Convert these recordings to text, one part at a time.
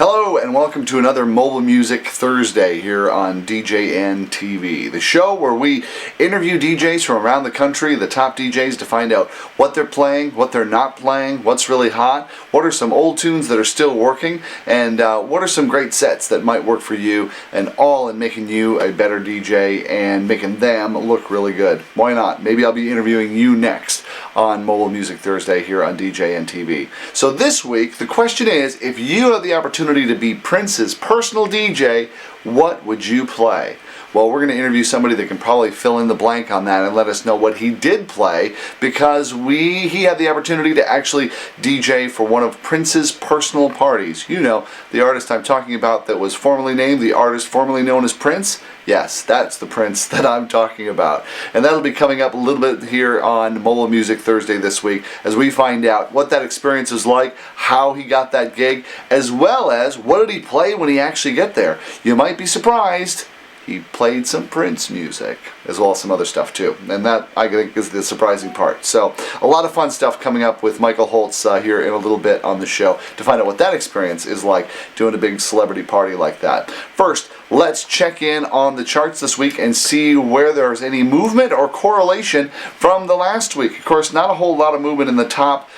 Hello and welcome to another Mobile Music Thursday here on DJNTV, the show where we interview DJs from around the country, the top DJs, to find out what they're playing, what they're not playing, what's really hot, what are some old tunes that are still working, and what are some great sets that might work for you, and all in making you a better DJ and making them look really good. Why not? Maybe I'll be interviewing you next on Mobile Music Thursday here on DJNTV. So this week, the question is, if you have the opportunity to be Prince's personal DJ, what would you play? Well, we're going to interview somebody that can probably fill in the blank on that and let us know what he did play, because he had the opportunity to actually DJ for one of Prince's personal parties. You know, the artist I'm talking about that was formerly named the artist formerly known as Prince. Yes, that's the Prince that I'm talking about. And that'll be coming up a little bit here on Mobile Music Thursday this week as we find out what that experience was like, how he got that gig, as well as what did he play when he actually got there. You might be surprised. He played some Prince music, as well as some other stuff too. And that, I think, is the surprising part. So, a lot of fun stuff coming up with Michael Holtz here in a little bit on the show to find out what that experience is like doing a big celebrity party like that. First, let's check in on the charts this week and see where there's any movement or correlation from the last week. Of course, not a whole lot of movement in the top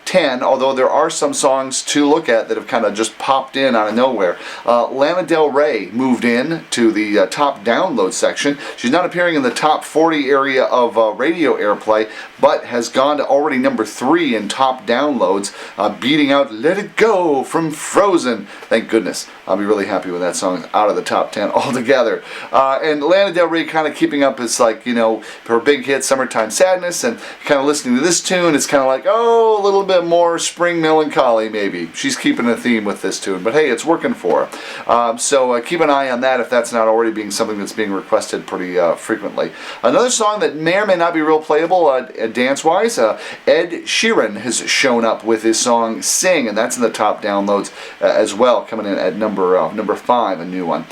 10, although there are some songs to look at that have kind of just popped in out of nowhere. Lana Del Rey moved in to the top download section. She's not appearing in the top 40 area of radio airplay, but has gone to already number 3 in top downloads, beating out Let It Go from Frozen. Thank goodness. I'll be really happy when that song's out of the top 10 altogether. And Lana Del Rey kind of keeping up as, like, you know, her big hit Summertime Sadness, and kind of listening to this tune, it's kind of like, oh, a little bit more spring melancholy maybe. She's keeping a theme with this tune, but hey, it's working for her. So keep an eye on that if that's not already being something that's being requested pretty frequently. Another song that may or may not be real playable dance-wise, Ed Sheeran has shown up with his song Sing, and that's in the top downloads as well, coming in at number 5, a new one.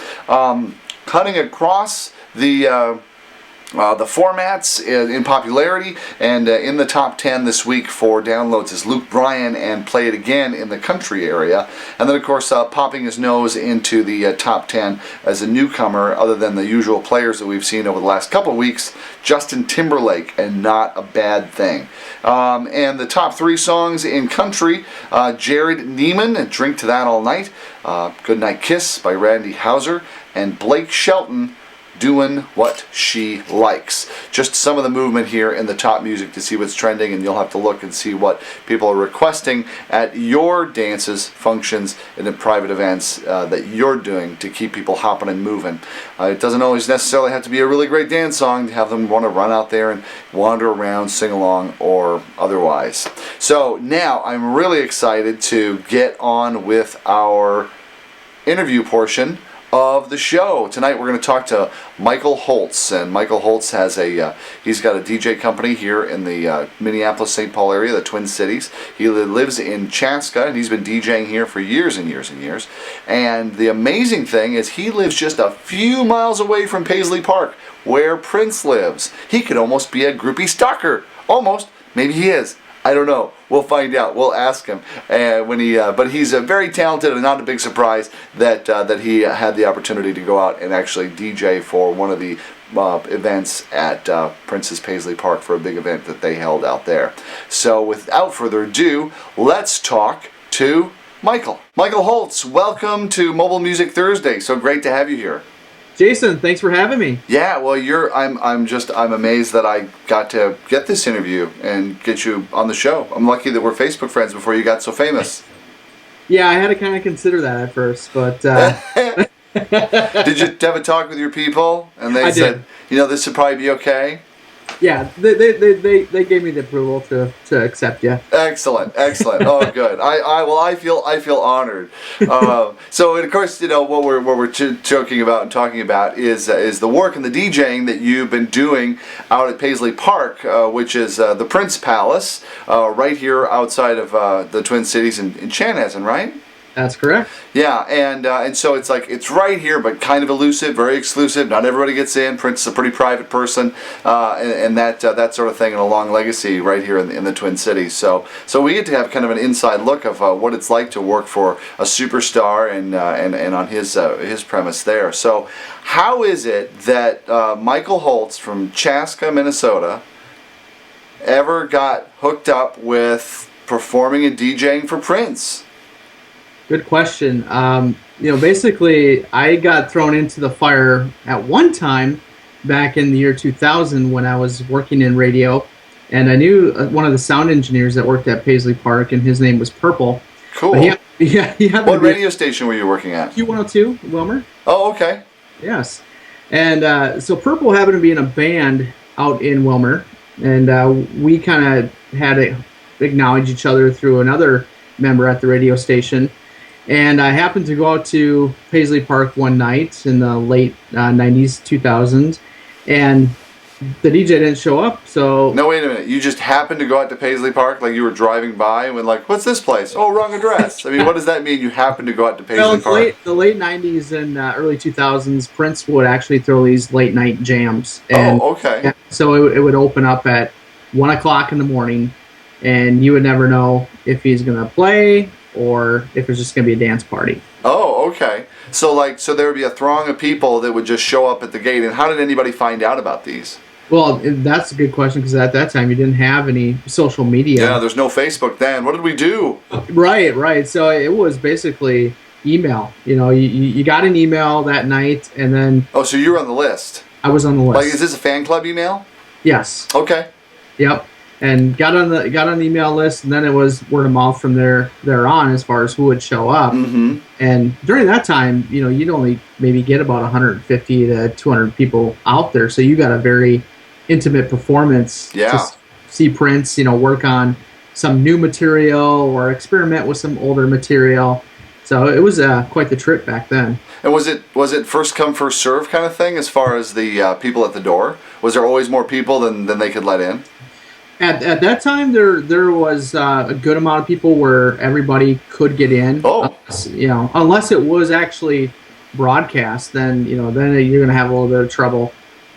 Cutting across the formats in popularity and in the top 10 this week for downloads is Luke Bryan and Play It Again in the country area. And then, of course, popping his nose into the top 10 as a newcomer, other than the usual players that we've seen over the last couple of weeks, Justin Timberlake, and Not a Bad Thing. And the top 3 songs in country, Jared Neiman, Drink to That All Night, Goodnight Kiss by Randy Houser, and Blake Shelton, Doing What She Likes. Just some of the movement here in the top music to see what's trending, and you'll have to look and see what people are requesting at your dances, functions, and in private events that you're doing to keep people hopping and moving. It doesn't always necessarily have to be a really great dance song to have them want to run out there and wander around, sing along, or otherwise. So now I'm really excited to get on with our interview portion of the show. Tonight we're going to talk to Michael Holtz, and Michael Holtz has he's got a DJ company here in the Minneapolis-St. Paul area, the Twin Cities. He lives in Chaska, and he's been DJing here for years and years and years. And the amazing thing is he lives just a few miles away from Paisley Park, where Prince lives. He could almost be a groupie stalker. Almost. Maybe he is. I don't know. We'll find out. We'll ask him but he's very talented, and not a big surprise that he had the opportunity to go out and actually DJ for one of the events at Prince's Paisley Park for a big event that they held out there. So without further ado, let's talk to Michael. Michael Holtz, welcome to Mobile Music Thursday. So great to have you here. Jason, thanks for having me. Yeah, well, I'm amazed that I got to get this interview and get you on the show. I'm lucky that we're Facebook friends before you got so famous. Yeah, I had to kind of consider that at first, but did you have a talk with your people and they said, you know, this would probably be okay? Yeah, they gave me the approval to accept you. Excellent. Oh, good. I feel honored. So, and of course, you know what we're joking about and talking about is the work and the DJing that you've been doing out at Paisley Park, which is the Prince Palace, right here outside of the Twin Cities in Chanhassen, right? That's correct. Yeah, and so it's like it's right here, but kind of elusive, very exclusive. Not everybody gets in. Prince is a pretty private person, and that sort of thing, and a long legacy right here in the Twin Cities. So we get to have kind of an inside look of what it's like to work for a superstar and on his premise there. So how is it that Michael Holtz from Chaska, Minnesota, ever got hooked up with performing and DJing for Prince? Good question. Basically, I got thrown into the fire at one time back in the year 2000 when I was working in radio, and I knew one of the sound engineers that worked at Paisley Park, and his name was Purple. Cool. What radio station were you working at? Q102, Wilmer. Oh, okay. Yes. And so Purple happened to be in a band out in Wilmer, and we kind of had to acknowledge each other through another member at the radio station. And I happened to go out to Paisley Park one night in the late 90s, 2000s, and the DJ didn't show up. So no, wait a minute. You just happened to go out to Paisley Park, like you were driving by and went like, "What's this place? Oh, wrong address." I mean, what does that mean? You happened to go out to Paisley Park? The late 90s and early 2000s, Prince would actually throw these late night jams. And, okay. So it would open up at 1 o'clock in the morning, and you would never know if he's going to play or if it's just going to be a dance party. Oh, okay. So there would be a throng of people that would just show up at the gate. And how did anybody find out about these? Well, that's a good question, because at that time you didn't have any social media. Yeah, there's no Facebook then. What did we do? Right. So it was basically email. You got an email that night, and then... Oh, so you were on the list. I was on the list. Like, is this a fan club email? Yes. Okay. Yep. And got on the email list, and then it was word of mouth from there on as far as who would show up. Mm-hmm. And during that time, you'd only maybe get about 150 to 200 people out there, so you got a very intimate performance to see Prince, work on some new material or experiment with some older material. So it was quite the trip back then. And was it first come first serve kind of thing as far as the people at the door? Was there always more people than they could let in? At that time, there was a good amount of people where everybody could get in. Oh, unless it was actually broadcast, then you're going to have a little bit of trouble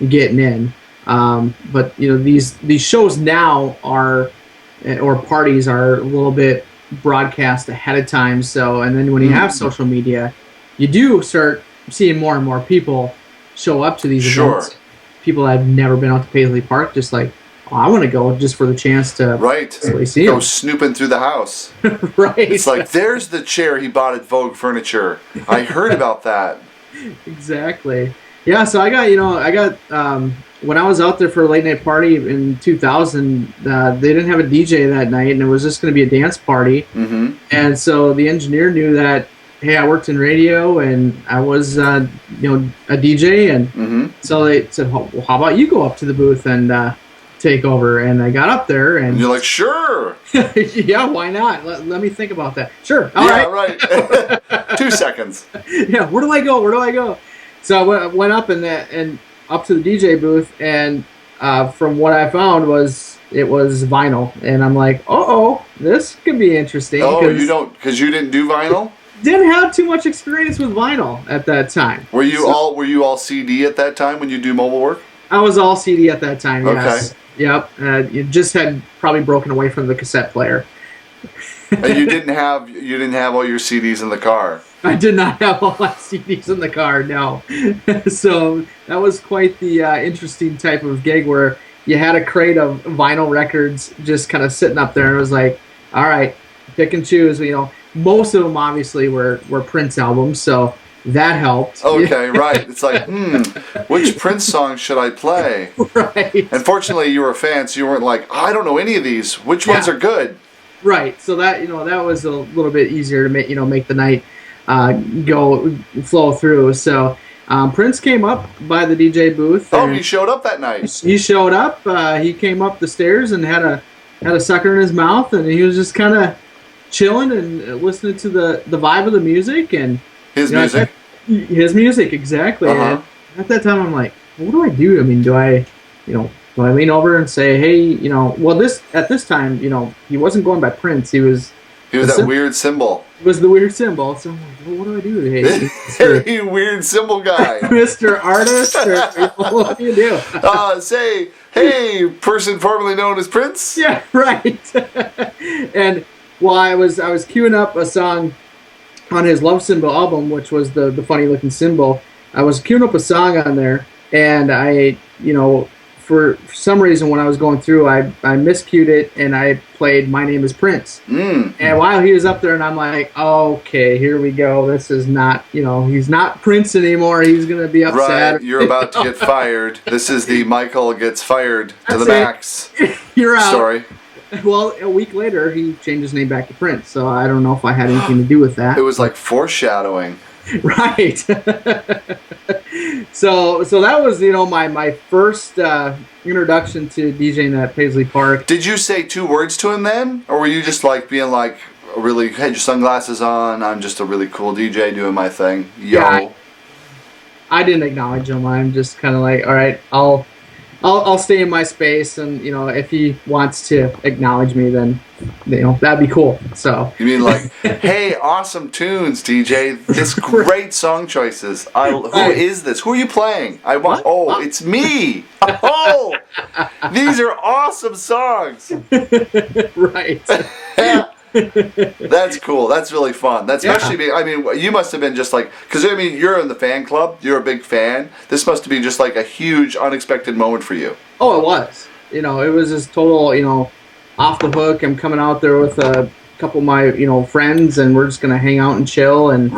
getting in. But these shows now or parties are a little bit broadcast ahead of time. So, and then when you have social media, you do start seeing more and more people show up to these events. People that have never been out to Paisley Park, just like, oh, I want to go just for the chance to see go him. snooping through the house. Right. It's like, there's the chair he bought at Vogue Furniture. I heard about that. Exactly. Yeah, so I got when I was out there for a late night party in 2000, they didn't have a DJ that night, and it was just going to be a dance party. Mm-hmm. And so the engineer knew that, hey, I worked in radio and I was a DJ, and so they said, well, how about you go up to the booth and take over? And I got up there, and you're like, sure. Yeah, why not? Let me think about that. Sure. All right. 2 seconds. Yeah, where do I go? So I went up and up to the DJ booth, and from what I found it was vinyl, and I'm like, this could be interesting. Oh, because you didn't do vinyl? Didn't have too much experience with vinyl at that time. Were you all CD at that time when you do mobile work? I was all CD at that time. Yes. Okay. Yep. You just had probably broken away from the cassette player. And you didn't have all your CDs in the car. I did not have all my CDs in the car, no. So that was quite the interesting type of gig where you had a crate of vinyl records just kind of sitting up there, and it was like, all right, pick and choose. Most of them obviously were Prince albums, so that helped. Okay, right. It's like, which Prince song should I play? Right. And fortunately, you were a fan, so you weren't like, I don't know any of these. Which ones are good? Right. So that that was a little bit easier to make the night flow through. So Prince came up by the DJ booth. Oh, he showed up that night. He showed up. He came up the stairs and had a sucker in his mouth, and he was just kind of chilling and listening to the vibe of the music and his music. His music, exactly. And at that time, I'm like, what do I do? I mean, do I lean over and say, hey, at this time, he wasn't going by Prince. He was He was that weird symbol. It was the weird symbol. So I'm like, well, what do I do? Hey, Hey, weird symbol guy. Mr. Artist, or what do you do? Say, hey, person formerly known as Prince. Yeah, right. And while I was queuing up a song on his Love Symbol album, which was the funny looking symbol, I was queuing up a song on there, and I, for some reason when I was going through, I miscued it and I played My Name is Prince. And while he was up there, and I'm like, okay, here we go. This is not, he's not Prince anymore. He's going to be upset. Right, you're about to get fired. This is the Michael gets fired to the max You're out. story. Well, a week later, he changed his name back to Prince, so I don't know if I had anything to do with that. It was like foreshadowing. Right. So that was, my first introduction to DJing at Paisley Park. Did you say 2 words to him then? Or were you just like being like, really, had your sunglasses on, I'm just a really cool DJ doing my thing. Yo. Yeah, I didn't acknowledge him. I'm just kind of like, all right, I'll stay in my space, and if he wants to acknowledge me, then that'd be cool. So you mean like, hey, awesome tunes, DJ. This great song choices. Who is this? Who are you playing? It's me. Oh, these are awesome songs. Right. That's cool. That's really fun. That's especially. I mean, you must have been just like, because you're in the fan club. You're a big fan. This must be just like a huge, unexpected moment for you. Oh, it was. It was just total, off the hook. I'm coming out there with a couple of my, friends, and we're just gonna hang out and chill and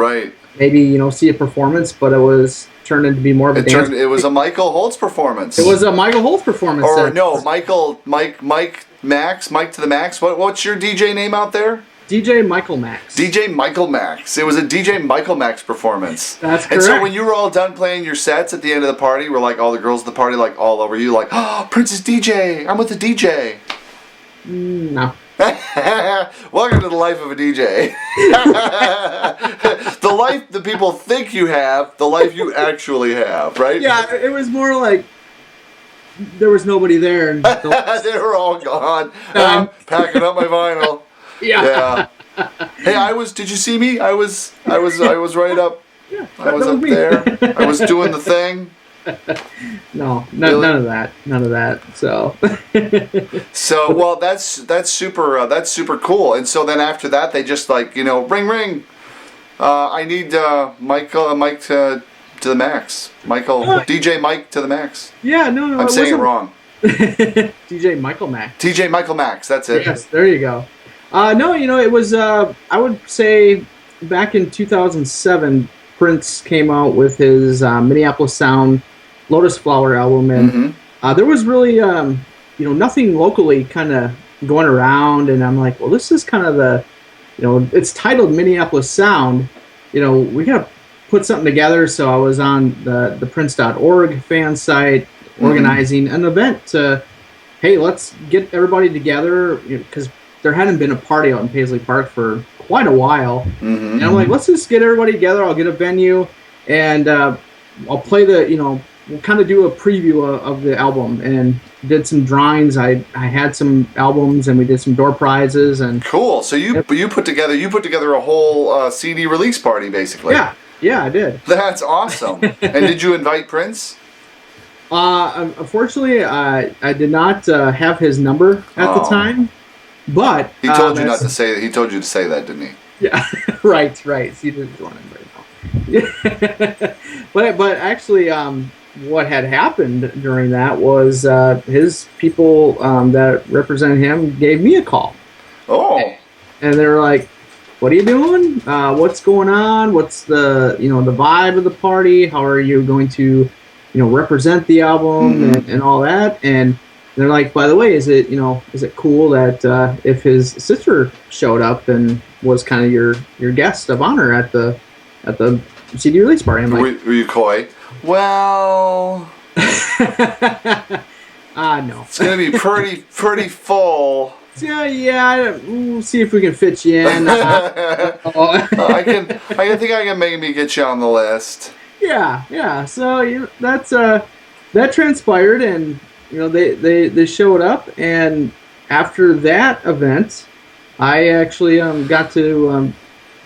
maybe see a performance. But it was turned into be more of a dance. It was a Michael Holtz performance. It was a Michael Holtz performance. Or no, Mike Max, Mike to the Max. What's your DJ name out there? DJ Michael Max. DJ Michael Max. It was a DJ Michael Max performance. That's correct. And so when you were all done playing your sets at the end of the party, were like all the girls at the party like all over you, like, oh, Prince's DJ. I'm with the DJ. No. Welcome to the life of a DJ. The life that people think you have, the life you actually have, right? Yeah, it was more like there was nobody there. And they were all gone. I'm packing up my vinyl. Yeah. Hey, did you see me? I was right up. Yeah, I was up there. I was doing the thing. No, really? None of that. So. So, well, that's super cool. And so then after that, they just like, ring ring. I need Mike to the max. DJ Mike to the max. Yeah, no. I'm saying it wrong. DJ Michael Max. DJ Michael Max. That's it. Yes, there you go. No, it was. I would say back in 2007, Prince came out with his Minneapolis Sound Lotus Flower album, and there was really, nothing locally kind of going around, and I'm like, well, this is kind of the, it's titled Minneapolis Sound. We got to put something together. So I was on the Prince.org fan site organizing an event to, hey, let's get everybody together, because there hadn't been a party out in Paisley Park for quite a while. And I'm like, let's just get everybody together. I'll get a venue, and I'll play we'll kind of do a preview of the album, and did some drawings. I had some albums, and we did some door prizes. And cool. So you put together a whole CD release party, basically. Yeah, I did. That's awesome. And did you invite Prince? Unfortunately, I did not have his number at the time. But he told you not to say that. He told you to say that, didn't he? Yeah, right. So you didn't want anybody to know. But actually, what had happened during that was his people that represented him gave me a call. Oh. And they were like, "What are you doing? What's going on? What's the the vibe of the party? How are you going to represent the album and all that?" And they're like, by the way, is it cool that if his sister showed up and was kind of your guest of honor at the CD release party? I'm like, were you coy? Well, no. It's gonna be pretty full. Yeah. We'll see if we can fit you in. I think I can maybe get you on the list. Yeah. So that transpired, and they showed up, and after that event, I actually got to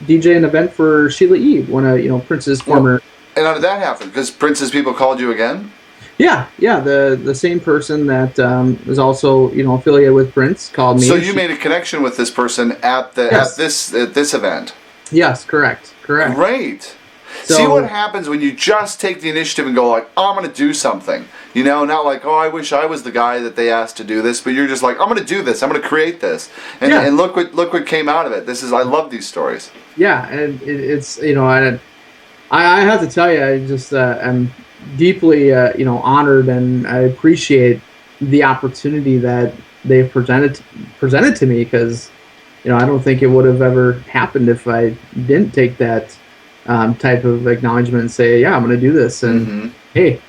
DJ an event for Sheila E., one of Prince's former. And how did that happen? Because Prince's people called you again? Yeah, the same person that is also affiliated with Prince called me. So you made a connection with this person at this event. Yes, correct. Great. So, see what happens when you just take the initiative and go like, oh, I'm going to do something. Not like, oh, I wish I was the guy that they asked to do this, but you're just like, I'm going to do this. I'm going to create this. And look what came out of it. I love these stories. Yeah, and it's I have to tell you, I just I'm deeply honored, and I appreciate the opportunity that they've presented to me, because I don't think it would have ever happened if I didn't take that type of acknowledgement and say, yeah, I'm going to do this, and hey,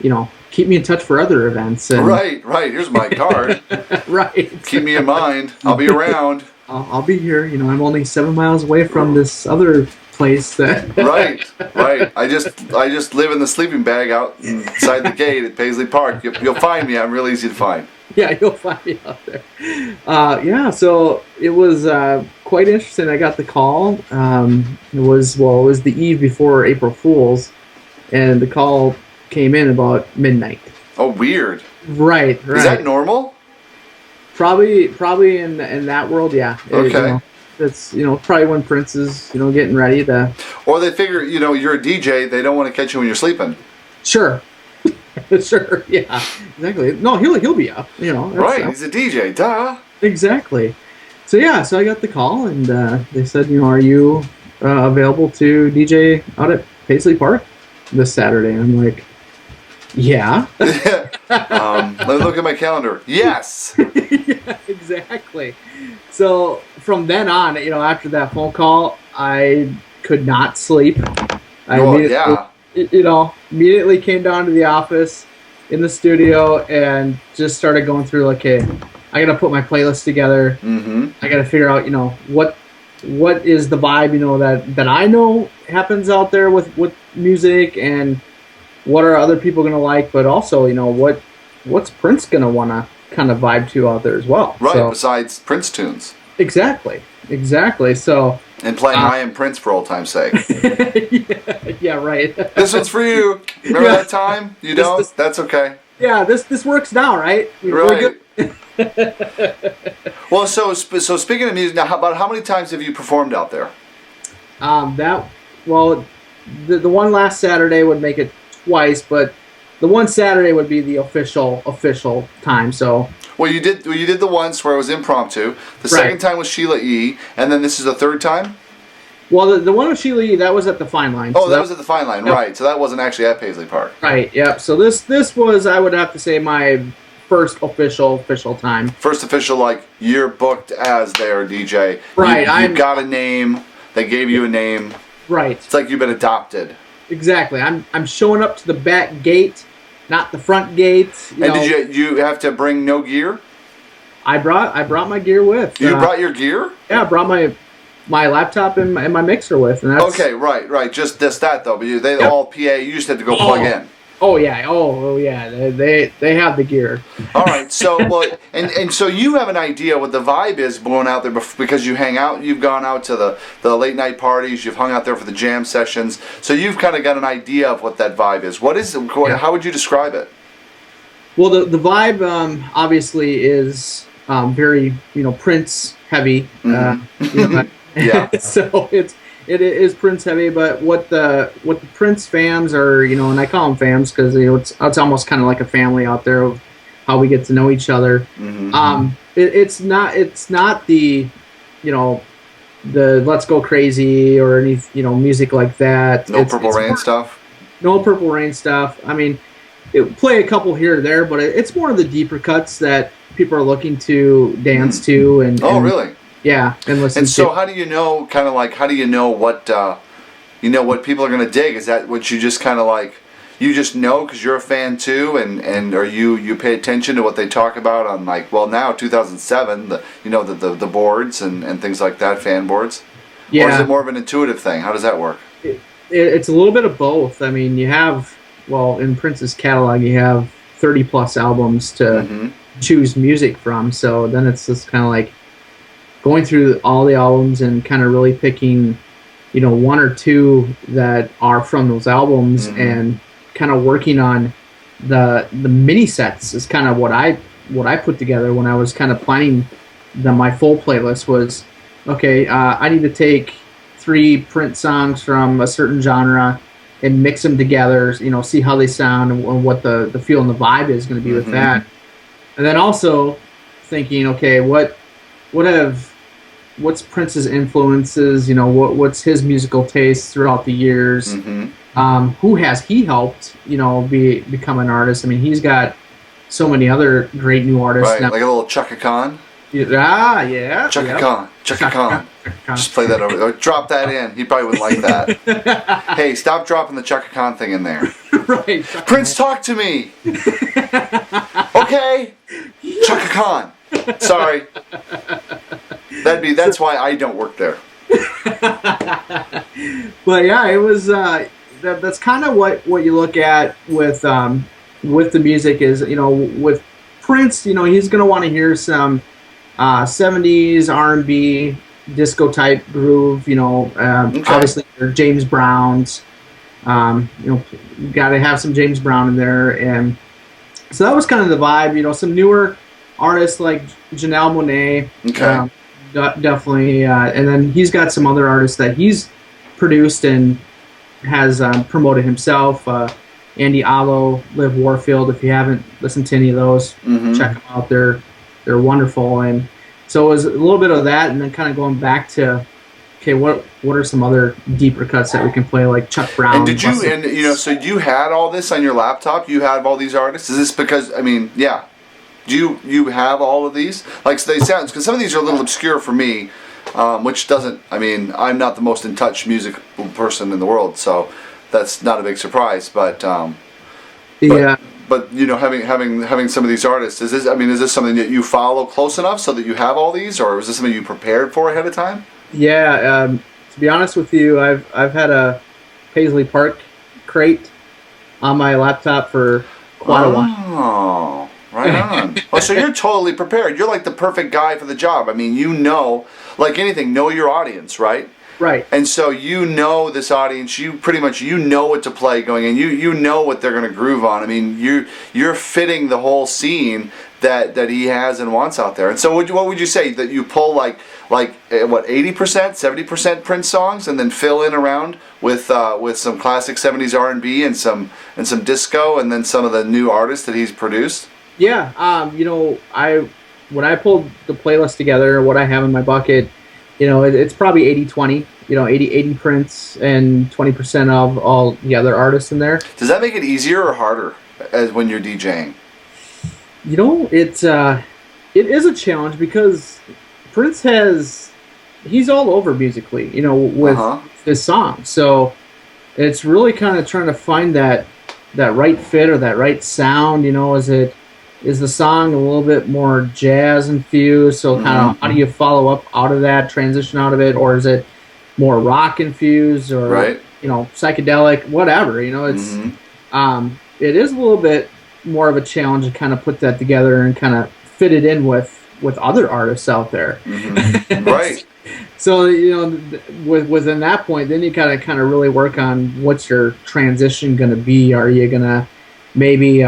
keep me in touch for other events. And right. Here's my card. Right. Keep me in mind. I'll be around. I'll be here. I'm only 7 miles away from this other place. Right. I just live in the sleeping bag outside the gate at Paisley Park. You'll find me. I'm real easy to find. Yeah, you'll find me out there. So it was quite interesting. I got the call. It was the eve before April Fool's, and the call came in about midnight. Oh, weird. Right. Is that normal? Probably in that world, yeah. Okay. It's probably when Prince is getting ready to. Or they figure you're a DJ. They don't want to catch you when you're sleeping. Sure. Sure. Yeah. Exactly. No, he'll be up. Right. He's a DJ. Duh. Exactly. So I got the call, and they said, are you available to DJ out at Paisley Park this Saturday? And I'm like, yeah. Let me look at my calendar. Yes. Yeah, exactly. So from then on, after that phone call, I could not sleep. Immediately came down to the office in the studio and just started going through, okay, I got to put my playlist together. I got to figure out, what is the vibe, that I know happens out there with music, and what are other people going to like, but also, what's Prince going to want to kind of vibe to out there as well. Right, so, besides Prince tunes. Exactly. So. And playing I Am Prince for old time's sake. Yeah, right. This one's for you. Remember that time? You don't? That's okay. Yeah, this works now, right? Right. Well, so speaking of music, now, about how many times have you performed out there? The one last Saturday would make it twice, but the one Saturday would be the official time. So. Well, you did the once where it was impromptu. The second time was Sheila E., and then this is the third time? Well, the one with Sheila E., that was at the Fine Line. Oh, so that was at the Fine Line, right. So that wasn't actually at Paisley Park. Right, yep. So this was, I would have to say, my first official time. First official, like, you're booked as their DJ. Right. You got a name. They gave you a name. Right. It's like you've been adopted. Exactly. I'm showing up to the back gate, not the front gate. Did you have to bring no gear? I brought my gear with. You brought your gear? Yeah, I brought my laptop and my mixer with. And that's, okay, right. Just that though. But they all PA. You just had to go plug in. Oh yeah. Oh yeah. They have the gear. All right. So and so you have an idea what the vibe is blowing out there because you hang out. You've gone out to the late night parties. You've hung out there for the jam sessions. So you've kind of got an idea of what that vibe is. What is it? How would you describe it? Well, the vibe obviously is very Prince heavy. Yeah. So it is Prince heavy, but what the Prince fans are, and I call them fans because it's almost kind of like a family out there of how we get to know each other. It's not the the Let's Go Crazy or any music like that. No Purple Rain stuff. No Purple Rain stuff. I mean, it play a couple here or there, but it's more of the deeper cuts that people are looking to dance to. And really? Yeah, and listen. And so, how do you know? Kind of like, how do you know what what people are going to dig? Is that what you just kind of like? You just know because you're a fan too, and or you pay attention to what they talk about on now 2007 the boards and things like that, fan boards. Yeah. Or is it more of an intuitive thing? How does that work? It's a little bit of both. I mean, you have in Prince's catalog, you have 30+ albums to choose music from. So then it's just kind of like, going through all the albums and kind of really picking, one or two that are from those albums, and kind of working on the mini sets is kind of what I put together when I was kind of planning my full playlist. Was okay, I need to take 3 Prince songs from a certain genre and mix them together, see how they sound and what the feel and the vibe is going to be with that. And then also thinking, okay, what's Prince's influences, what's his musical taste throughout the years, who has he helped, become an artist. I mean, he's got so many other great new artists. Right, now. like a little Chaka Khan. Yeah. Chaka Khan. Just play that over. Drop that in. He probably wouldn't like that. Hey, stop dropping the Chaka Khan thing in there. Right. Prince, talk to me. Okay. Chaka Khan. Sorry. That's why I don't work there. But yeah, it was that's kind of what you look at with the music is, with Prince, he's going to want to hear some 70s R&B disco type groove, obviously James Brown's, got to have some James Brown in there. And so that was kind of the vibe, some newer artists like Janelle Monáe, definitely. And then he's got some other artists that he's produced and has promoted himself. Andy Allo, Liv Warfield. If you haven't listened to any of those, check them out. They're wonderful. And so it was a little bit of that, and then kind of going back to, okay, what are some other deeper cuts that we can play, like Chuck Brown? And did you, so you had all this on your laptop? You had all these artists? Is this because, do you have all of these? Like, so they sound, because some of these are a little obscure for me, which doesn't, I'm not the most in touch music person in the world, so that's not a big surprise. But yeah. But having some of these artists, is this something that you follow close enough so that you have all these, or is this something you prepared for ahead of time? Yeah, to be honest with you, I've had a Paisley Park crate on my laptop for quite a while. Oh, right on. Oh, so you're totally prepared. You're like the perfect guy for the job. Like anything, know your audience, right? Right. And so this audience, you pretty much know what to play going in. You know what they're going to groove on. You're fitting the whole scene that he has and wants out there. And so what would you say that you pull like 80%, 70% Prince songs, and then fill in around with some classic 70s R&B and some disco, and then some of the new artists that he's produced? Yeah. When I pulled the playlist together, what I have in my bucket, it's probably 80-20, 80 Prince and 20% of all the other artists in there. Does that make it easier or harder as when you're DJing? It is a challenge because Prince he's all over musically, with his songs. So it's really kind of trying to find that right fit or that right sound, is the song a little bit more jazz infused? So kind of how do you follow up out of that, transition out of it, or is it more rock infused or psychedelic, whatever? It's it is a little bit more of a challenge to kind of put that together and kind of fit it in with other artists out there. Right. So within that point, then you gotta kind of really work on what's your transition going to be. Are you gonna maybe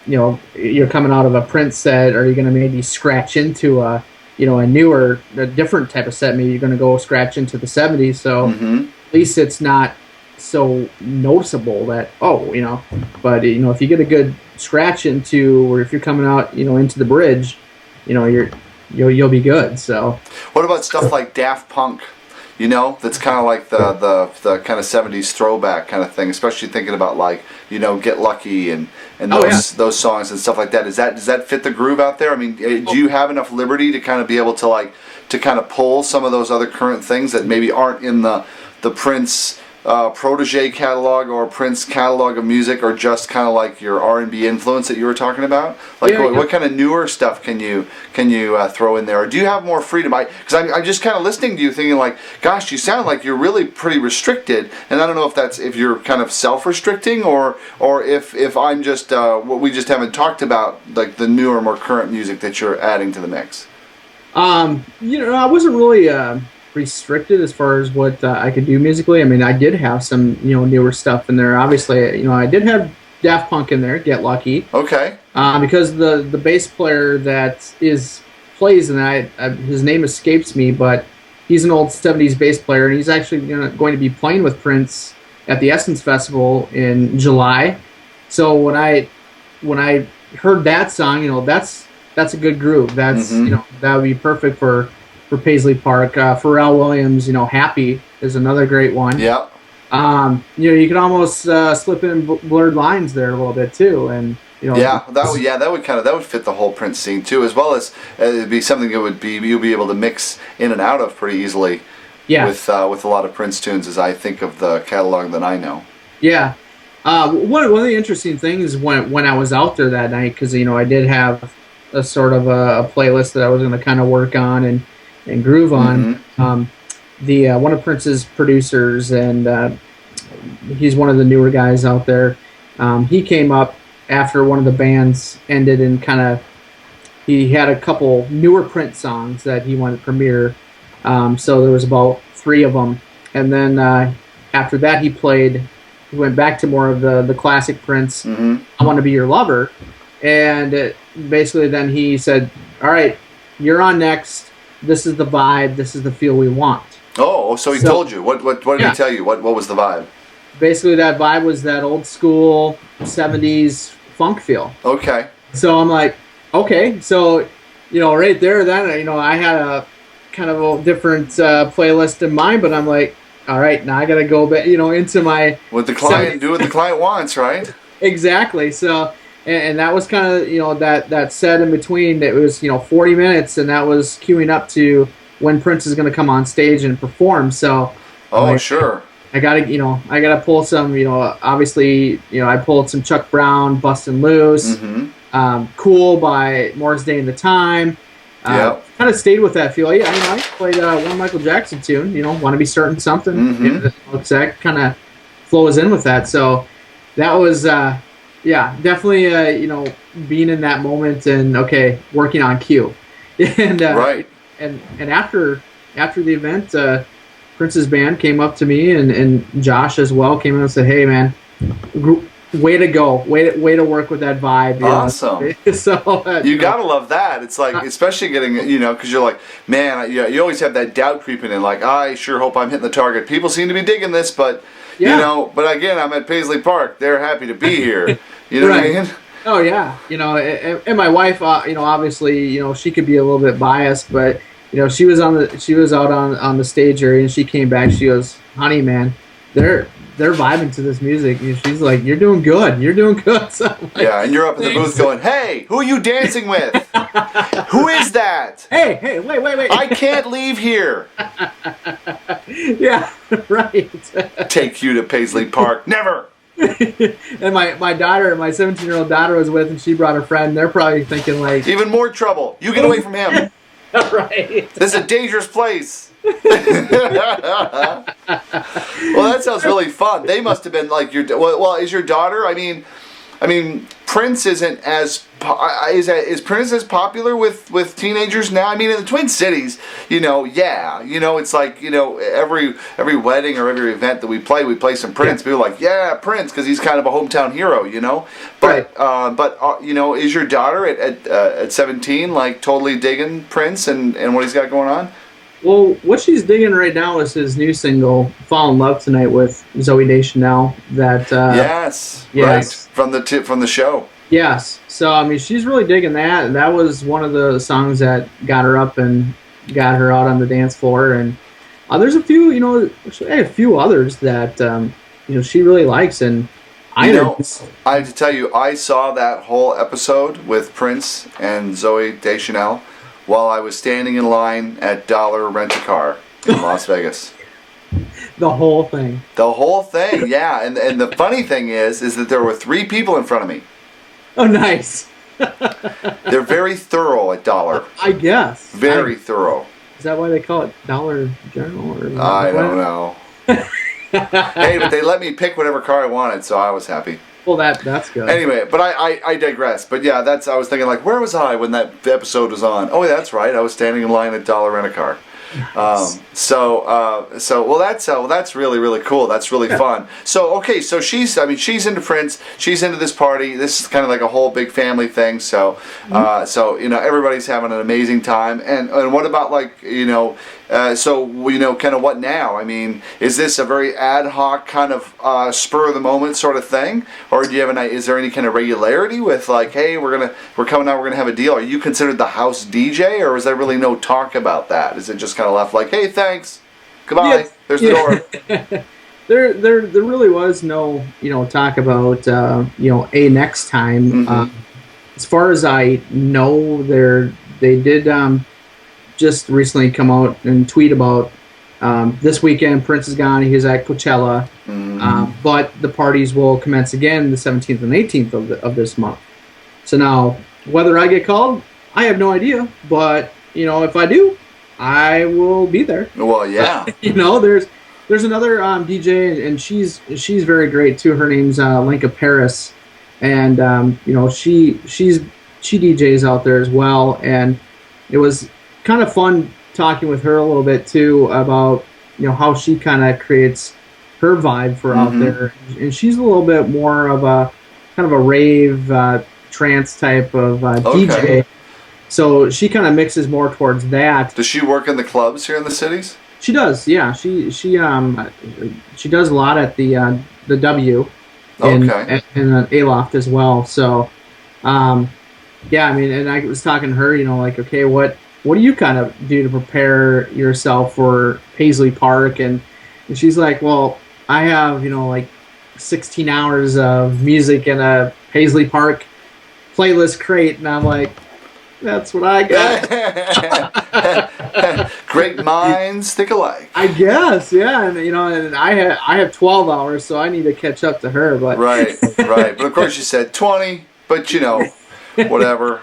you're coming out of a Prince set, are you going to maybe scratch into a different type of set? Maybe you're going to go scratch into the 70s, so at least it's not so noticeable that, but if you get a good scratch into, or if you're coming out, into the bridge, you'll be good. So what about stuff like Daft Punk? That's kind of like the kind of 70s throwback kind of thing, especially thinking about Get Lucky and those songs and stuff like that. Does that fit the groove out there? Do you have enough liberty to kind of be able to to kind of pull some of those other current things that maybe aren't in the Prince protege catalog or Prince catalog of music, or just kind of like your R&B influence that you were talking about? What kind of newer stuff can you throw in there, or do you have more freedom? Because I'm just kind of listening to you thinking gosh, you sound like you're really pretty restricted, and I don't know if you're kind of self-restricting or if I'm just what we just haven't talked about, like the newer, more current music that you're adding to the mix. I wasn't really restricted as far as what I could do musically. I mean, I did have some newer stuff in there. Obviously, I did have Daft Punk in there. Get Lucky. Okay. Because the bass player that plays, and his name escapes me, but he's an old '70s bass player, and he's actually going to be playing with Prince at the Essence Festival in July. So when I heard that song, that's a good groove. That's that would be perfect for Paisley Park. Pharrell Williams, Happy is another great one. Yeah. You could almost slip in blurred lines there a little bit too, and that would fit the whole Prince scene too, as well as it'd be something that you'll be able to mix in and out of pretty easily. Yeah. With a lot of Prince tunes, as I think of the catalog that I know. Yeah. One of the interesting things when I was out there that night, because I did have a sort of a playlist that I was going to kind of work on and groove on. Mm-hmm. One of Prince's producers, and he's one of the newer guys out there. He came up after one of the bands ended, and he had a couple newer Prince songs that he wanted to premiere. So there was about 3 of them, and then after that he went back to more of the classic Prince. Mm-hmm. I Want to Be Your Lover, and basically then he said, all right, you're on next. This is the vibe. This is the feel we want. Oh, so he told you. What did he tell you? What was the vibe? Basically that vibe was that old school 70s funk feel. Okay. So I'm like, okay. So, right there then, I had a kind of a different playlist in mind, but I'm like, all right, now I got to go back, into my... What the client, do what the client wants, right? Exactly. So, and that was kind of, that set in between, that was, 40 minutes, and that was queuing up to when Prince is going to come on stage and perform. So... sure. I gotta pull some, obviously, I pulled some Chuck Brown, Bustin' Loose, Mm-hmm. Cool by Morris Day and the Time. Kind of stayed with that feel. Yeah, I played one Michael Jackson tune, Want to Be Starting Something. Mm-hmm. That kind of flows in with that. So that was, definitely, being in that moment and, working on cue. And right. And after the event, Prince's band came up to me, and Josh as well came in and said, "Hey, man, way to go, way to work with that vibe." Awesome. So you gotta love that. It's like, especially getting, because you're like, man, you always have that doubt creeping in. Like, I sure hope I'm hitting the target. People seem to be digging this, but but again, I'm at Paisley Park. They're happy to be here. You know what I mean? Oh yeah, and my wife, obviously, she could be a little bit biased, but. She was out on the stage area, and she came back. She goes, "Honey, man, they're vibing to this music." And she's like, "You're doing good. You're doing good." So like, and you're up in the booth going, "Hey, who are you dancing with? Who is that? Hey, wait! I can't leave here." Yeah, right. Take you to Paisley Park? Never. And my daughter, my 17-year-old daughter, was with, and she brought her friend. They're probably thinking like, even more trouble. You get away from him. Right. This is a dangerous place. Well, that sounds really fun. They must have been like is your daughter? I mean, Prince isn't as is Prince as popular with teenagers now? I mean, in the Twin Cities, it's like every wedding or every event that we play some Prince. People are like, yeah, Prince, because he's kind of a hometown hero, But right. Is your daughter at 17 like totally digging Prince and what he's got going on? Well, what she's digging right now is his new single, "Fall in Love Tonight" with Zooey Deschanel. That yes, right, from the show. Yes, so she's really digging that, and that was one of the songs that got her up and got her out on the dance floor. And there's a few, a few others that she really likes. And I have to tell you, I saw that whole episode with Prince and Zooey Deschanel while I was standing in line at Dollar Rent-A-Car in Las Vegas. The whole thing. The whole thing, yeah. And the funny thing is that there were 3 people in front of me. Oh, nice. They're very thorough at Dollar. I guess. Very thorough. Is that why they call it Dollar General? I don't know. Hey, but they let me pick whatever car I wanted, so I was happy. Well, that's good. Anyway, but I digress. But yeah, I was thinking, like, where was I when that episode was on? Oh, that's right. I was standing in line at Dollar Rent-A-Car. Well, that's really, really cool. That's really fun. So, okay, so she's into Prince. She's into this party. This is kind of like a whole big family thing. So, everybody's having an amazing time. And what about, like, kind of what now? I mean, is this a very ad hoc kind of spur of the moment sort of thing, or do you have is there any kind of regularity with, like, hey, we're coming out, we're gonna have a deal? Are you considered the house DJ, or is there really no talk about that? Is it just kind of left like, hey, thanks, goodbye, yes. There's the door? There really was no talk about a next time. Mm-hmm. As far as I know, they did just recently come out and tweet about this weekend Prince is gone. He's at Coachella, but the parties will commence again the 17th and 18th of this month. So now, whether I get called, I have no idea. But if I do, I will be there. Well, yeah. There's another DJ, and she's very great too. Her name's Lenka Paris, and she DJs out there as well. And it was kind of fun talking with her a little bit too about how she kind of creates her vibe for out there. And she's a little bit more of a kind of a rave trance type of DJ. So she kind of mixes more towards that. Does she work in the clubs here in the cities? She does, yeah. She does a lot at the W and Aloft as well. So yeah, I mean, and I was talking to her, like, okay, what do you kind of do to prepare yourself for Paisley Park? And she's like, well, I have like 16 hours of music in a Paisley Park playlist crate, and I'm like, that's what I got. Great minds think alike. I guess, yeah, and and I have 12 hours, so I need to catch up to her. But right. But of course, you said 20, but whatever.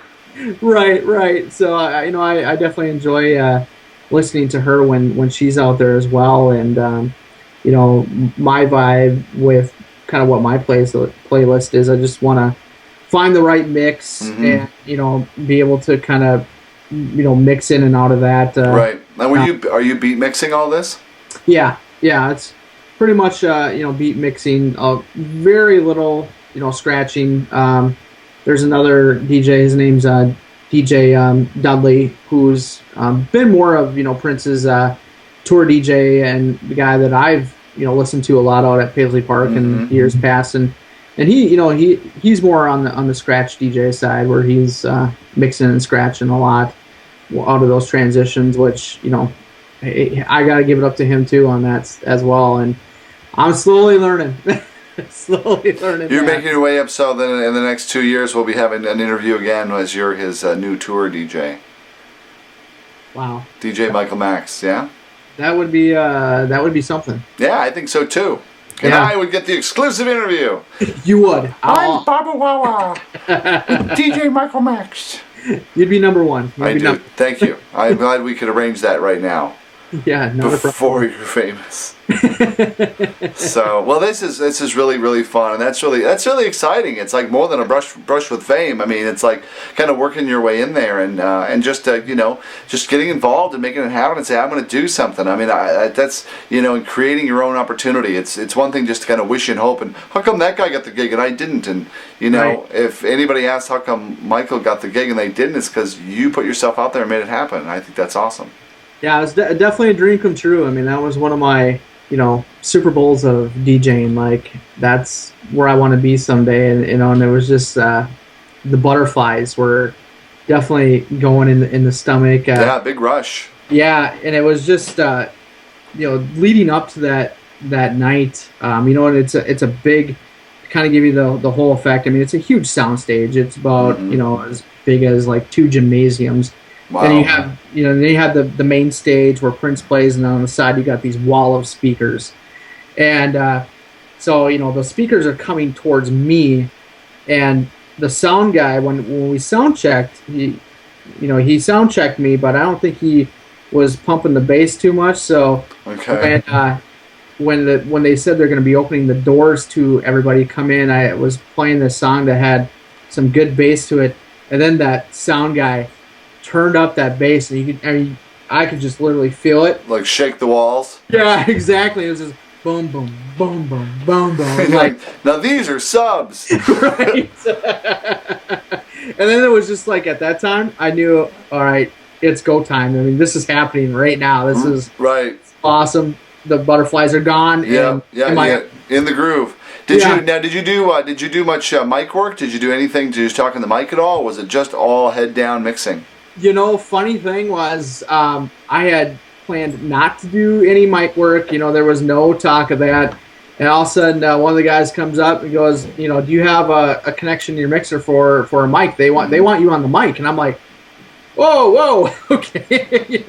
Right. So I definitely enjoy listening to her when she's out there as well, and my vibe with kind of what my playlist is. I just want to find the right mix and be able to kind of mix in and out of that. Right. And are you beat mixing all this? Yeah. It's pretty much beat mixing. Very little scratching. There's another DJ. His name's DJ Dudley, who's been more of Prince's tour DJ and the guy that I've listened to a lot out at Paisley Park in years past, and he's more on the scratch DJ side, where he's mixing and scratching a lot out of those transitions, which I got to give it up to him too on that as well, and I'm slowly learning. You're making your way up, so then in the next 2 years we'll be having an interview again as you're his new tour DJ. Wow. DJ Michael Max, yeah? That would be something. Yeah, I think so too. And I would get the exclusive interview. You would. I'm Baba Wawa. DJ Michael Max. You'd be number one. I do. Thank you. I'm glad we could arrange that right now. Yeah, before you're famous. So, well, this is really, really fun, and that's really exciting. It's like more than a brush with fame. I mean, it's like kind of working your way in there, and just just getting involved and making it happen, and say, I'm going to do something. I mean, that's and creating your own opportunity. It's one thing just to kind of wish and hope, and how come that guy got the gig and I didn't? And right. If anybody asks how come Michael got the gig and they didn't, it's because you put yourself out there and made it happen. And I think that's awesome. Yeah, it was definitely a dream come true. I mean, that was one of my, Super Bowls of DJing. Like, that's where I want to be someday. And, and it was just, the butterflies were definitely going in the stomach. Yeah, big rush. Yeah, and it was just, leading up to that night, and it's a big, kind of give you the whole effect. I mean, it's a huge sound stage. It's about, as big as like 2 gymnasiums. Wow. And then you have the main stage where Prince plays, and on the side you got these wall of speakers, and so the speakers are coming towards me, and the sound guy when we sound checked, he sound checked me, but I don't think he was pumping the bass too much. So okay. when when they said they're going to be opening the doors to everybody come in, I was playing this song that had some good bass to it, and then that sound guy turned up that bass, and I could just literally feel it. Like shake the walls. Yeah, exactly. It was just boom, boom, boom, boom, boom, boom. Like, now these are subs. Right. And then it was just like, at that time, I knew, all right, it's go time. I mean, this is happening right now. This is right. awesome. The butterflies are gone. Yeah, in the groove. Did you do much mic work? Did you do anything? Did you just talk on the mic at all? Or was it just all head down mixing? Funny thing was, I had planned not to do any mic work. There was no talk of that. And all of a sudden, one of the guys comes up and goes, do you have a connection to your mixer for a mic? They want you on the mic. And I'm like, whoa, okay.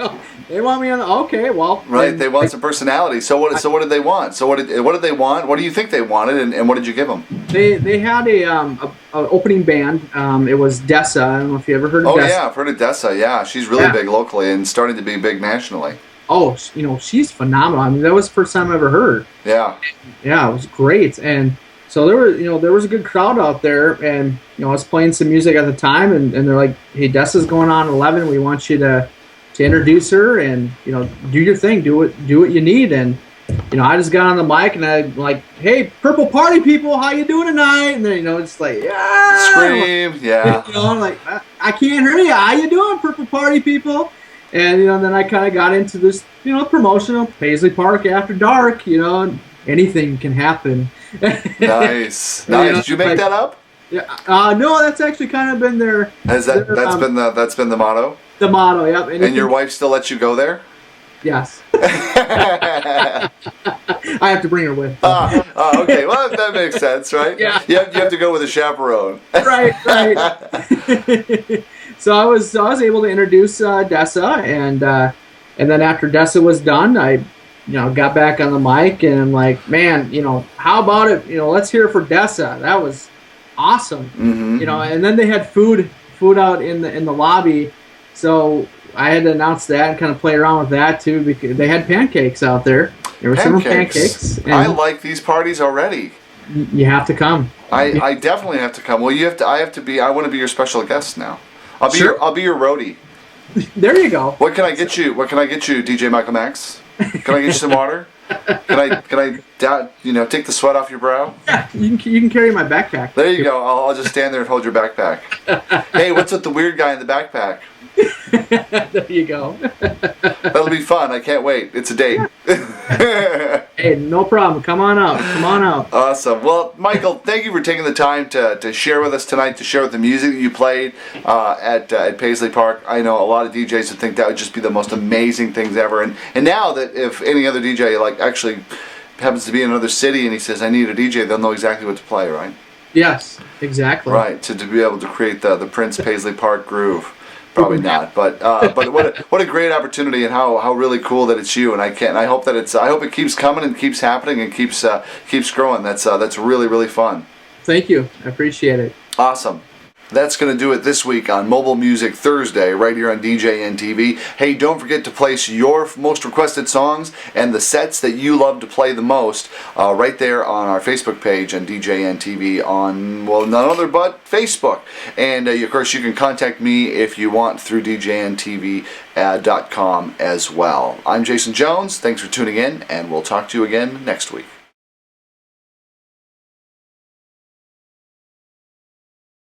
They want me on the, okay, well. Right, they want some personality. So what did they want? So what did they want? What do you think they wanted, and what did you give them? They had a opening band. It was Dessa. I don't know if you ever heard of Dessa. Oh yeah, I've heard of Dessa. Yeah, she's really big locally and starting to be big nationally. Oh, she's phenomenal. I mean, that was the first time I ever heard. Yeah. Yeah, it was great. And so there was a good crowd out there, and I was playing some music at the time, and they're like, "Hey, Dessa's going on 11. We want you to introduce her, and do your thing, do what you need." And I just got on the mic and I'm like, "Hey, Purple Party people, how you doing tonight?" And then it's like, yeah, scream, yeah. I'm like, I can't hear you. How you doing, Purple Party people? And then I kind of got into this, promotional Paisley Park after dark. Anything can happen. Nice. Did you make that up? Yeah. No, that's actually kind of been their. That's been the motto. The motto, yep. And your wife still lets you go there? Yes. I have to bring her with. Okay. Well, that makes sense, right? Yeah. You have to go with a chaperone. Right. So I was able to introduce Dessa, and then after Dessa was done, I got back on the mic, and I'm like, man, how about it? Let's hear it for Dessa. That was awesome. Mm-hmm. And then they had food out in the lobby. So I had to announce that and kind of play around with that too, because they had pancakes out there. There were some pancakes. And I like these parties already. You have to come. I definitely have to come. Well, I want to be your special guest now. I'll be your roadie. There you go. What can I get you, DJ Michael Max? Can I get you some water? Can I take the sweat off your brow? Yeah, you can carry my backpack. There you go. I'll just stand there and hold your backpack. Hey, what's with the weird guy in the backpack? There you go. That'll be fun. I can't wait. It's a date. Hey, no problem. Come on out. Awesome. Well, Michael, thank you for taking the time to share with us tonight, to share with the music that you played at Paisley Park. I know a lot of DJs would think that would just be the most amazing things ever. And now that if any other DJ actually happens to be in another city and he says, I need a DJ, they'll know exactly what to play, right? Yes, exactly. Right, to be able to create the Prince Paisley Park groove. Probably not, but what a great opportunity, and how really cool that it's you. And I hope it keeps coming and keeps happening and keeps growing. That's really, really fun. Thank you. I appreciate it. Awesome. That's going to do it this week on Mobile Music Thursday right here on DJNTV. Hey, don't forget to place your most requested songs and the sets that you love to play the most right there on our Facebook page on DJNTV on, well, none other but Facebook. And, of course, you can contact me if you want through DJNTV.com as well. I'm Jason Jones. Thanks for tuning in, and we'll talk to you again next week.